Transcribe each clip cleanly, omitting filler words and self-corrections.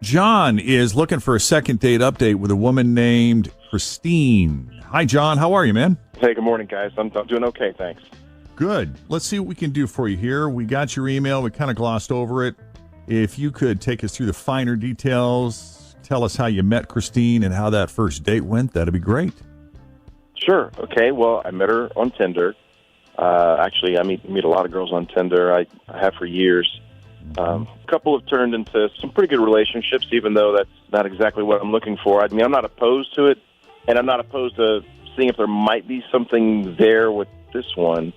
John is looking for a second date update with a woman named Christine. Hi, John. How are you, man? Hey, good morning, guys. I'm doing okay, thanks. Good. Let's see what we can do for you here. We got your email. We kind of glossed over it. If you could take us through the finer details, tell us how you met Christine and how that first date went, that'd be great. Sure. Okay. Well, I met her on Tinder. Actually, I meet a lot of girls on Tinder. I have for years. A couple have turned into some pretty good relationships, even though that's not exactly what I'm looking for. I mean, I'm not opposed to it, and I'm not opposed to seeing if there might be something there with this one.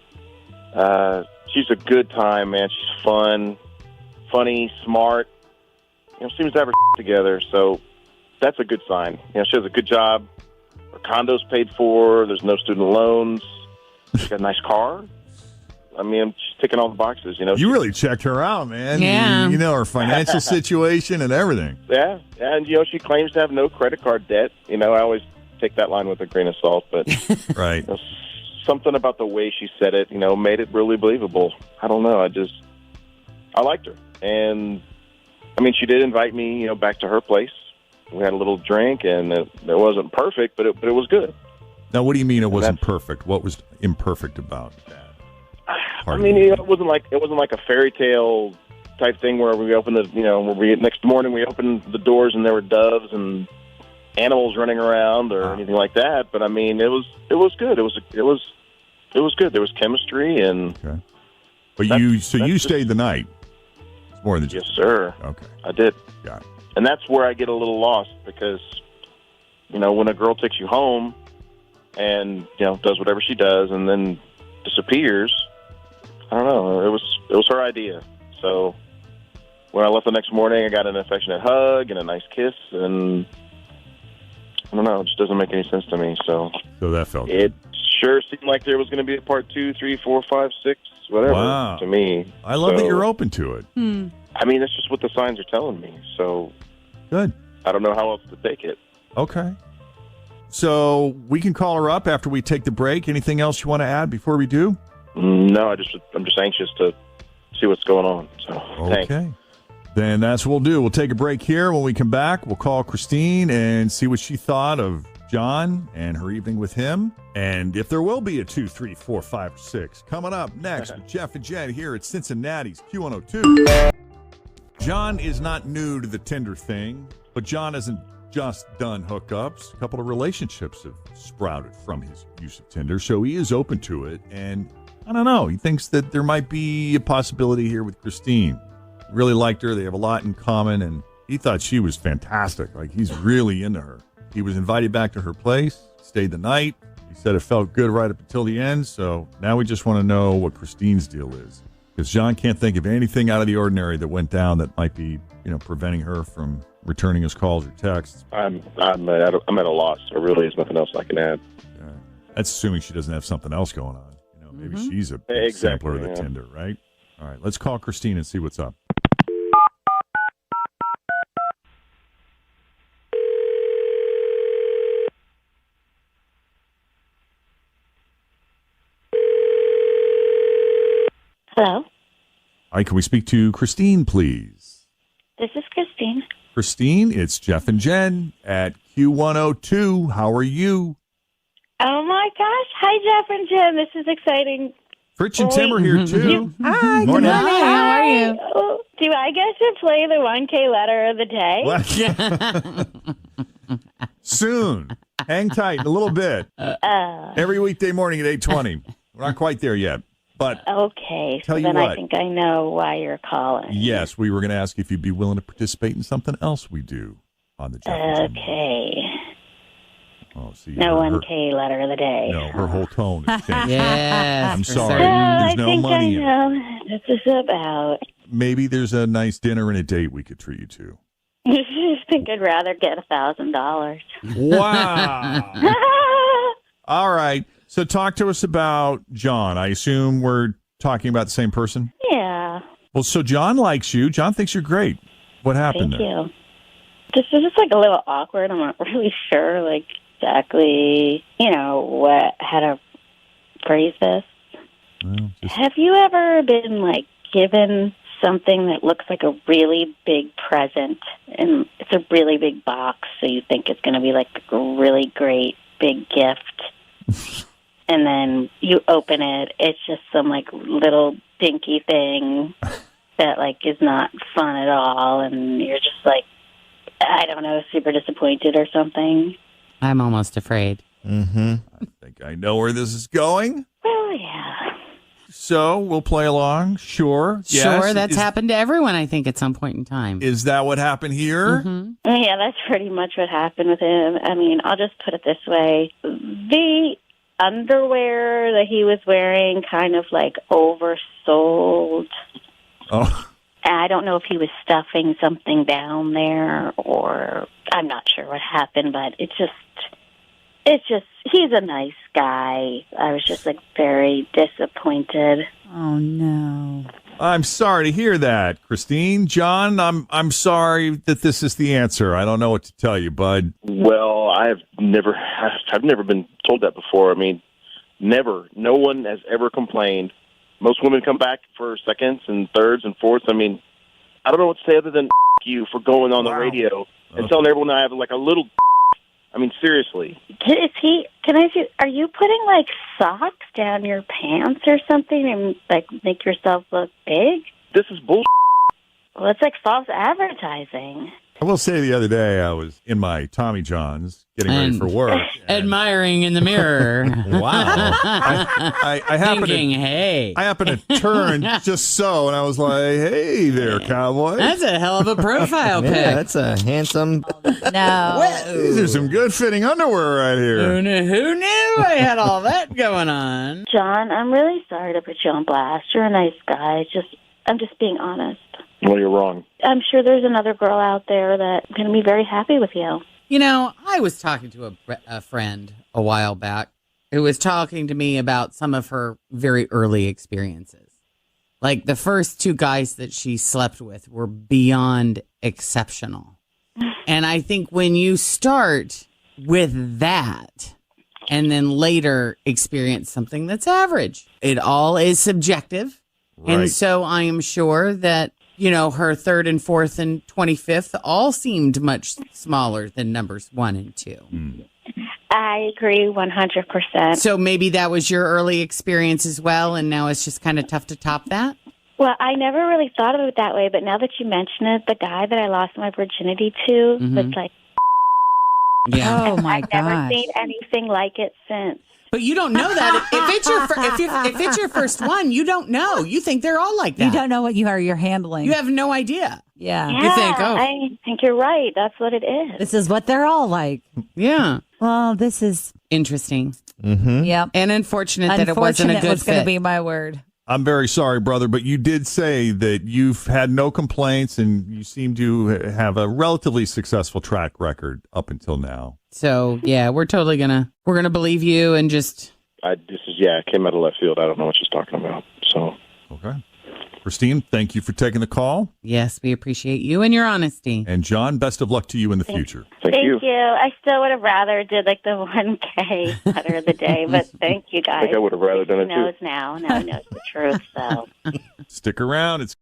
She's a good time, man. She's fun, funny, smart. Seems to have her together, so that's a good sign. She has a good job. Her condo's paid for. There's no student loans. She's got a nice car. I mean, she's ticking all the boxes, You really checked her out, man. Yeah. You know her financial situation and everything. Yeah, and, she claims to have no credit card debt. I always take that line with a grain of salt, but right. Something about the way she said it, made it really believable. I don't know. I liked her. And, I mean, she did invite me, back to her place. We had a little drink, and it wasn't perfect, but it was good. Now, what do you mean it wasn't perfect? What was imperfect about that? I mean, it wasn't like a fairy tale type thing where we opened next morning we opened the doors and there were doves and animals running around or anything like that. But I mean, it was good. It was good. There was chemistry and. Okay. But you stayed the night. It's more than just. Yes, sir. Okay. I did. Got it. And that's where I get a little lost because, when a girl takes you home and does whatever she does and then disappears. I don't know. It was her idea. So when I left the next morning, I got an affectionate hug and a nice kiss, and I don't know. It just doesn't make any sense to me. So that felt it sure seemed like there was going to be a part 2, 3, 4, 5, 6, whatever. Wow. To me, I love that you're open to it. I mean, that's just what the signs are telling me. So good. I don't know how else to take it. Okay. So we can call her up after we take the break. Anything else you want to add before we do? No, I'm just anxious to see what's going on. So, okay. Thanks. Then that's what we'll do. We'll take a break here. When we come back, we'll call Christine and see what she thought of John and her evening with him. And if there will be a 2, 3, 4, 5, 6. Coming up next with Jeff and Jenn here at Cincinnati's Q102. John is not new to the Tinder thing, but John hasn't just done hookups. A couple of relationships have sprouted from his use of Tinder, so he is open to it. And I don't know. He thinks that there might be a possibility here with Christine. Really liked her. They have a lot in common, and he thought she was fantastic. Like, he's really into her. He was invited back to her place, stayed the night. He said it felt good right up until the end, so now we just want to know what Christine's deal is. Because John can't think of anything out of the ordinary that went down that might be, preventing her from returning his calls or texts. I'm at a loss. There really is nothing else I can add. Yeah. That's assuming she doesn't have something else going on. Maybe she's a big sampler of the Tinder, right? All right, let's call Christine and see what's up. Hello? All right, can we speak to Christine, please? This is Christine. Christine, it's Jeff and Jenn at Q102. How are you? Oh, my gosh. Hi, Jeff and Jenn. This is exciting. Fritz and Tim are here, too. Hi, Morning. good morning. How are you? Oh, do I get to play the 1K letter of the day? What? Soon. Hang tight a little bit. Every weekday morning at 8:20. We're not quite there yet. But okay, so then I think I know why you're calling. Yes, we were going to ask if you'd be willing to participate in something else we do on the Jeff and Jenn. Okay. Oh, see, no 1K letter of the day. No, her whole tone has changed. Yes, I'm for sorry. certain. There's no I think money in I it. know what this is about. Maybe there's a nice dinner and a date we could treat you to. I just think I'd rather get $1,000. Wow. All right. So talk to us about John. I assume we're talking about the same person? Yeah. Well, so John likes you. John thinks you're great. What happened Thank there? you. This is just like a little awkward. I'm not really sure, like, exactly, how to phrase this. Well, Have you ever been, like, given something that looks like a really big present, and it's a really big box, so you think it's going to be like a really great big gift. And then you open it, it's just some like little dinky thing that like is not fun at all, and you're just like, I don't know, super disappointed or something. I'm almost afraid. Mm-hmm. I think I know where this is going. Well, yeah. So we'll play along. Sure. Sure, Yes. that's happened to everyone, I think, at some point in time. Is that what happened here? Mm-hmm. Yeah, that's pretty much what happened with him. I mean, I'll just put it this way. The underwear that he was wearing kind of like oversold. Oh. I don't know if he was stuffing something down there, or I'm not sure what happened, but it's just, he's a nice guy. I was just like very disappointed. Oh, no. I'm sorry to hear that, Christine. John, I'm sorry that this is the answer. I don't know what to tell you, bud. Well, I've never been told that before. I mean, never. No one has ever complained. Most women come back for seconds and thirds and fourths. I mean, I don't know what to say other than you for going on the radio and telling everyone I have like a little. I mean, seriously. Are you putting like socks down your pants or something and like make yourself look big? This is bullshit. Well, it's like false advertising. I will say the other day I was in my Tommy John's getting ready for work. Admiring in the mirror. Wow. I happened Thinking, to, hey. I happened to turn just so, and I was like, hey there, cowboy. That's a hell of a profile pic. Yeah, that's a handsome. No. These are some good-fitting underwear right here. Who knew I had all that going on? John, I'm really sorry to put you on blast. You're a nice guy. I'm just being honest. Well, you're wrong. I'm sure there's another girl out there that's going to be very happy with you. You know, I was talking to a friend a while back who was talking to me about some of her very early experiences. Like the first two guys that she slept with were beyond exceptional. And I think when you start with that and then later experience something that's average, it all is subjective. Right. And so I am sure that, you know, her third and fourth and 25th all seemed much smaller than numbers 1 and 2. I agree 100%. So maybe that was your early experience as well, and now it's just kind of tough to top that? Well, I never really thought of it that way, but now that you mention it, the guy that I lost my virginity to was like, Yeah. Oh, my I've never gosh. seen anything like it since. But you don't know that. If it's your first one, you don't know. You think they're all like that. You don't know what you're handling. You have no idea. Yeah. Yeah, think, oh. I think you're right. That's what it is. This is what they're all like. Yeah. Well, this is, Interesting. yep. And unfortunate that it wasn't a Unfortunate good was going to fit. be my word. I'm very sorry, brother, but you did say that you've had no complaints and you seem to have a relatively successful track record up until now. So, yeah, we're going to believe you and just... It came out of left field. I don't know what she's talking about. So, Okay. Christine, thank you for taking the call. Yes, we appreciate you and your honesty. And John, best of luck to you in the future. thank you. I still would have rather did like the 1K letter of the day, but thank you I guys. think I would have rather done He it too. knows now. Now he knows the truth. So. Stick around. It's